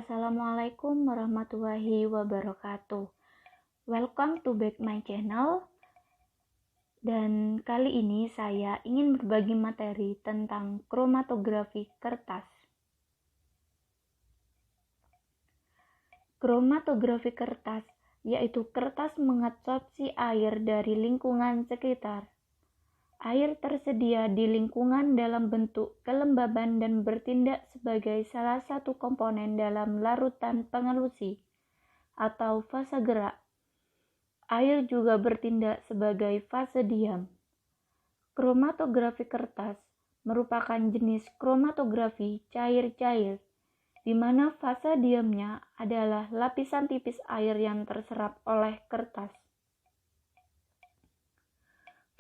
Assalamualaikum warahmatullahi wabarakatuh. Welcome to back my channel. Dan kali ini saya ingin berbagi materi tentang kromatografi kertas. Kromatografi kertas yaitu kertas mengadsorpsi air dari lingkungan sekitar. Air tersedia di lingkungan dalam bentuk kelembaban dan bertindak sebagai salah satu komponen dalam larutan pengelusi atau fase gerak. Air juga bertindak sebagai fase diam. Kromatografi kertas merupakan jenis kromatografi cair-cair, di mana fase diamnya adalah lapisan tipis air yang terserap oleh kertas.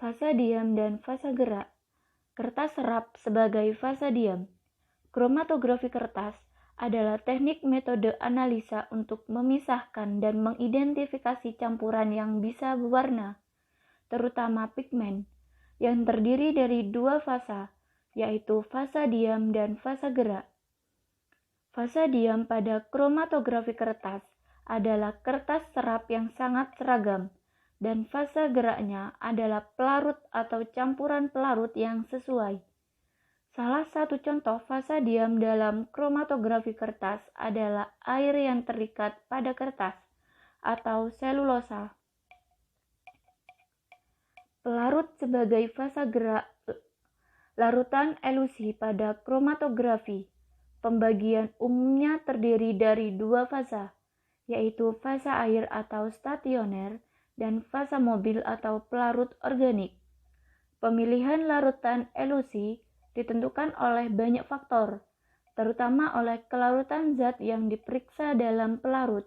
Fase diam dan fase gerak. Kertas serap sebagai fase diam. Kromatografi kertas adalah teknik metode analisa untuk memisahkan dan mengidentifikasi campuran yang bisa berwarna, terutama pigmen, yang terdiri dari dua fasa, yaitu fase diam dan fase gerak. Fase diam pada kromatografi kertas adalah kertas serap yang sangat seragam, dan fase geraknya adalah pelarut atau campuran pelarut yang sesuai. Salah satu contoh fase diam dalam kromatografi kertas adalah air yang terikat pada kertas atau selulosa. Pelarut sebagai fase gerak. Larutan elusi pada kromatografi pembagian umumnya terdiri dari dua fase, yaitu fase air atau stasioner dan fase mobil atau pelarut organik. Pemilihan larutan elusi ditentukan oleh banyak faktor, terutama oleh kelarutan zat yang diperiksa dalam pelarut.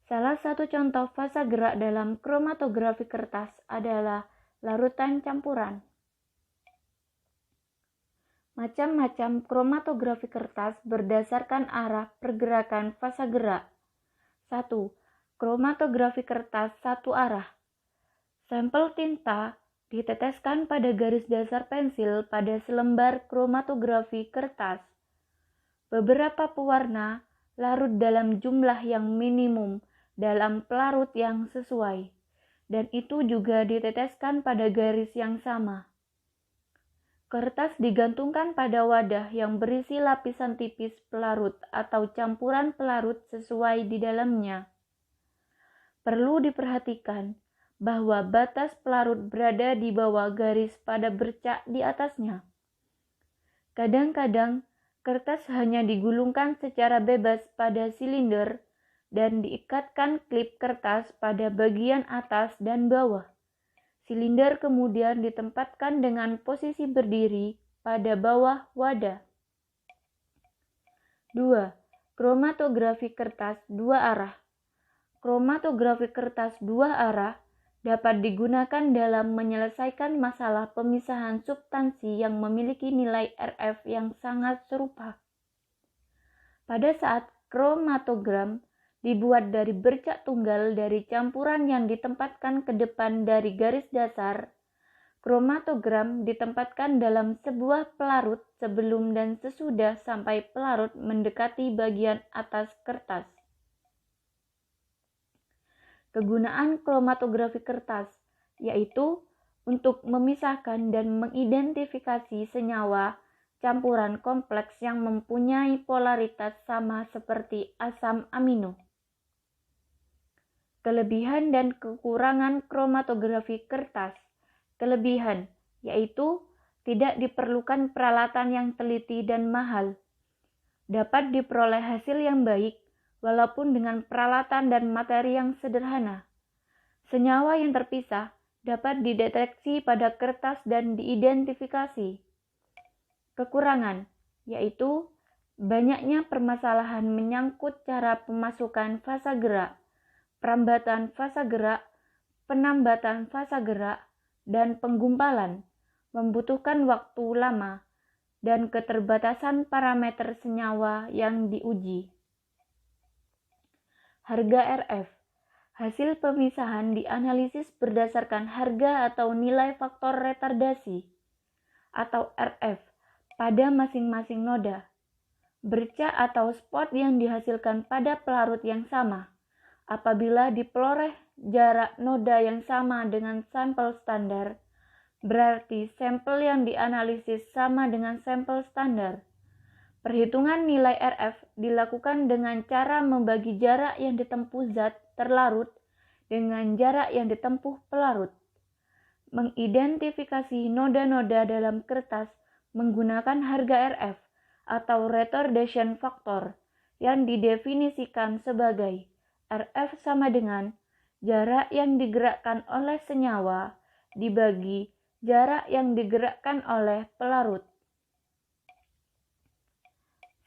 Salah satu contoh fase gerak dalam kromatografi kertas adalah larutan campuran. Macam-macam kromatografi kertas berdasarkan arah pergerakan fase gerak. 1. Kromatografi kertas satu arah. Sampel tinta diteteskan pada garis dasar pensil pada selembar kromatografi kertas. Beberapa pewarna larut dalam jumlah yang minimum dalam pelarut yang sesuai, dan itu juga diteteskan pada garis yang sama. Kertas digantungkan pada wadah yang berisi lapisan tipis pelarut atau campuran pelarut sesuai di dalamnya. Perlu diperhatikan bahwa batas pelarut berada di bawah garis pada bercak di atasnya. Kadang-kadang, kertas hanya digulungkan secara bebas pada silinder dan diikatkan klip kertas pada bagian atas dan bawah. Silinder kemudian ditempatkan dengan posisi berdiri pada bawah wadah. 2. Kromatografi kertas dua arah. Kromatografi kertas dua arah dapat digunakan dalam menyelesaikan masalah pemisahan substansi yang memiliki nilai RF yang sangat serupa. Pada saat kromatogram dibuat dari bercak tunggal dari campuran yang ditempatkan ke depan dari garis dasar, kromatogram ditempatkan dalam sebuah pelarut sebelum dan sesudah sampai pelarut mendekati bagian atas kertas. Kegunaan kromatografi kertas yaitu untuk memisahkan dan mengidentifikasi senyawa campuran kompleks yang mempunyai polaritas sama seperti asam amino. Kelebihan dan kekurangan kromatografi kertas. Kelebihan yaitu tidak diperlukan peralatan yang teliti dan mahal. Dapat diperoleh hasil yang baik walaupun dengan peralatan dan materi yang sederhana. Senyawa yang terpisah dapat dideteksi pada kertas dan diidentifikasi. Kekurangan yaitu banyaknya permasalahan menyangkut cara pemasukan fase gerak, perambatan fase gerak, penambatan fase gerak, dan penggumpalan, membutuhkan waktu lama, dan keterbatasan parameter senyawa yang diuji. Harga RF. Hasil pemisahan dianalisis berdasarkan harga atau nilai faktor retardasi atau RF pada masing-masing noda. bercak atau spot yang dihasilkan pada pelarut yang sama. Apabila diperoleh jarak noda yang sama dengan sampel standar, berarti sampel yang dianalisis sama dengan sampel standar. Perhitungan nilai RF dilakukan dengan cara membagi jarak yang ditempuh zat terlarut dengan jarak yang ditempuh pelarut. Mengidentifikasi noda-noda dalam kertas menggunakan harga RF atau retardation factor yang didefinisikan sebagai RF sama dengan jarak yang digerakkan oleh senyawa dibagi jarak yang digerakkan oleh pelarut.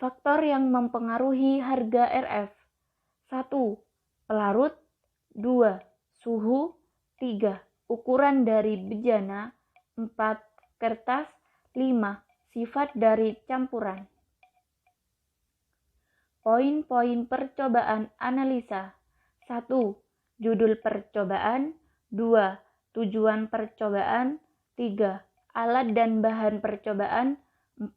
Faktor yang mempengaruhi harga RF: 1. Pelarut. 2. Suhu. 3. Ukuran dari bejana. 4. Kertas. 5. Sifat dari campuran. Poin-poin percobaan analisa. 1. Judul percobaan. 2. Tujuan percobaan. 3. Alat dan bahan percobaan. 4.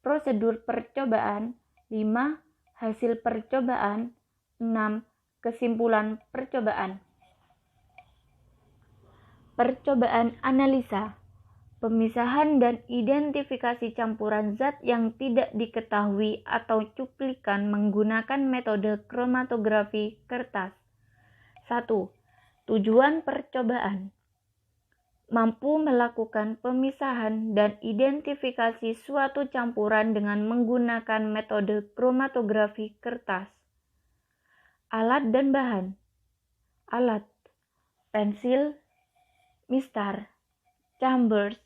Prosedur percobaan. 5. Hasil percobaan. 6. Kesimpulan percobaan. Percobaan analisa. Pemisahan dan identifikasi campuran zat yang tidak diketahui atau cuplikan menggunakan metode kromatografi kertas. 1. Tujuan percobaan: mampu melakukan pemisahan dan identifikasi suatu campuran dengan menggunakan metode kromatografi kertas. Alat dan bahan. Alat: pensil, mistar, chambers,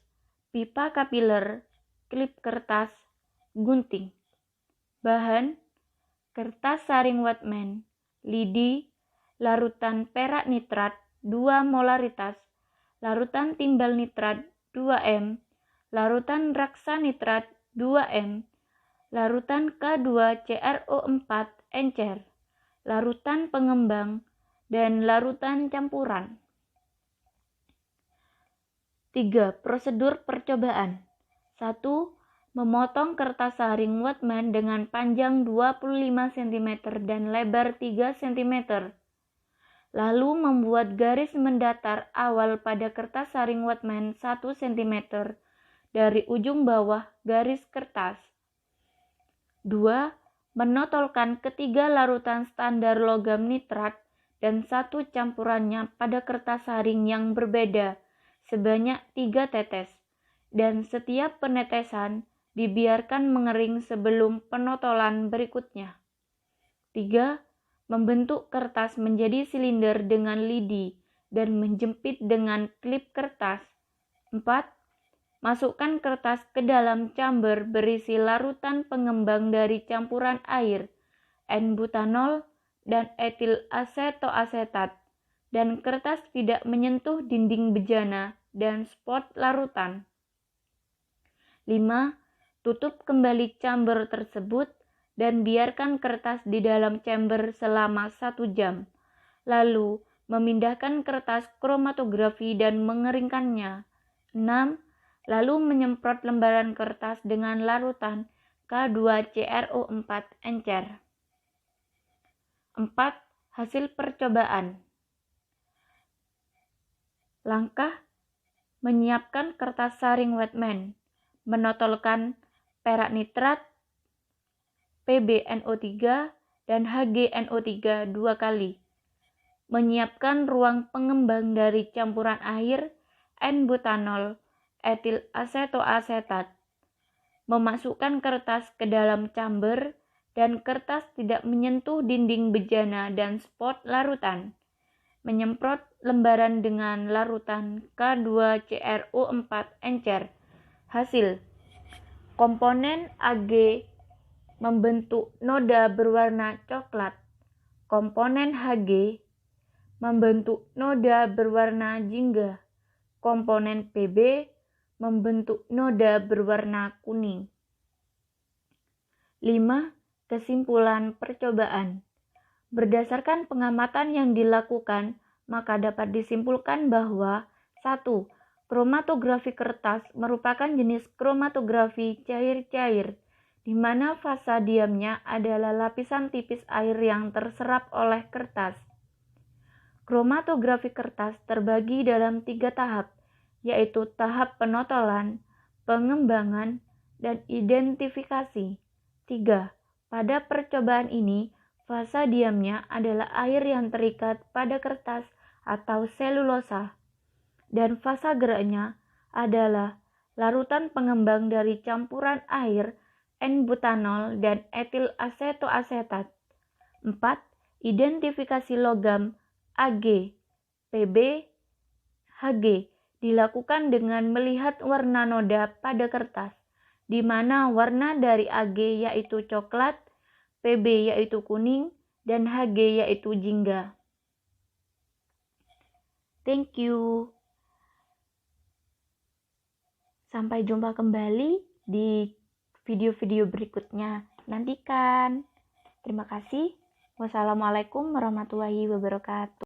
pipa kapiler, klip kertas, gunting. Bahan: kertas saring Whatman, lidi, larutan perak nitrat 2 molaritas, larutan timbal nitrat 2 m, larutan raksa nitrat 2 m, larutan K2CrO4 encer, larutan pengembang, dan larutan campuran. 3. Prosedur percobaan. 1. Memotong kertas saring Whatman dengan panjang 25 cm dan lebar 3 cm. Lalu membuat garis mendatar awal pada kertas saring Whatman 1 cm dari ujung bawah garis kertas. 2. Menotolkan ketiga larutan standar logam nitrat dan satu campurannya pada kertas saring yang berbeda sebanyak 3 tetes, dan setiap penetesan dibiarkan mengering sebelum penotolan berikutnya. 3. Membentuk kertas menjadi silinder dengan lidi dan menjepit dengan klip kertas. 4. Masukkan kertas ke dalam chamber berisi larutan pengembang dari campuran air, N-butanol, dan etil asetoasetat, dan kertas tidak menyentuh dinding bejana dan spot larutan. 5. Tutup kembali chamber tersebut dan biarkan kertas di dalam chamber selama 1 jam. Lalu, memindahkan kertas kromatografi dan mengeringkannya. 6. Lalu menyemprot lembaran kertas dengan larutan K2CrO4 encer. 4. Hasil percobaan. Langkah: menyiapkan kertas saring Whatman, menotolkan perak nitrat, PbNO3 dan HgNO3 2 kali. Menyiapkan ruang pengembang dari campuran air, N-butanol, etil asetoasetat. Memasukkan kertas ke dalam chamber dan kertas tidak menyentuh dinding bejana dan spot larutan. Menyemprot lembaran dengan larutan K2CrO4 encer. Hasil: komponen Ag membentuk noda berwarna coklat. Komponen Hg membentuk noda berwarna jingga. Komponen Pb membentuk noda berwarna kuning. 5. Kesimpulan percobaan. Berdasarkan pengamatan yang dilakukan, maka dapat disimpulkan bahwa 1. Kromatografi kertas merupakan jenis kromatografi cair-cair, di mana fasa diamnya adalah lapisan tipis air yang terserap oleh kertas. Kromatografi kertas terbagi dalam 3 tahap, yaitu tahap penotolan, pengembangan, dan identifikasi. 3. Pada percobaan ini, fasa diamnya adalah air yang terikat pada kertas atau selulosa, dan fasa geraknya adalah larutan pengembang dari campuran air, N-butanol, dan etil asetoasetat. 4. Identifikasi logam Ag, Pb, Hg dilakukan dengan melihat warna noda pada kertas, di mana warna dari Ag yaitu coklat, Pb yaitu kuning, dan Hg yaitu jingga. Thank you. Sampai jumpa kembali di video-video berikutnya. Nantikan. Terima kasih. Wassalamualaikum warahmatullahi wabarakatuh.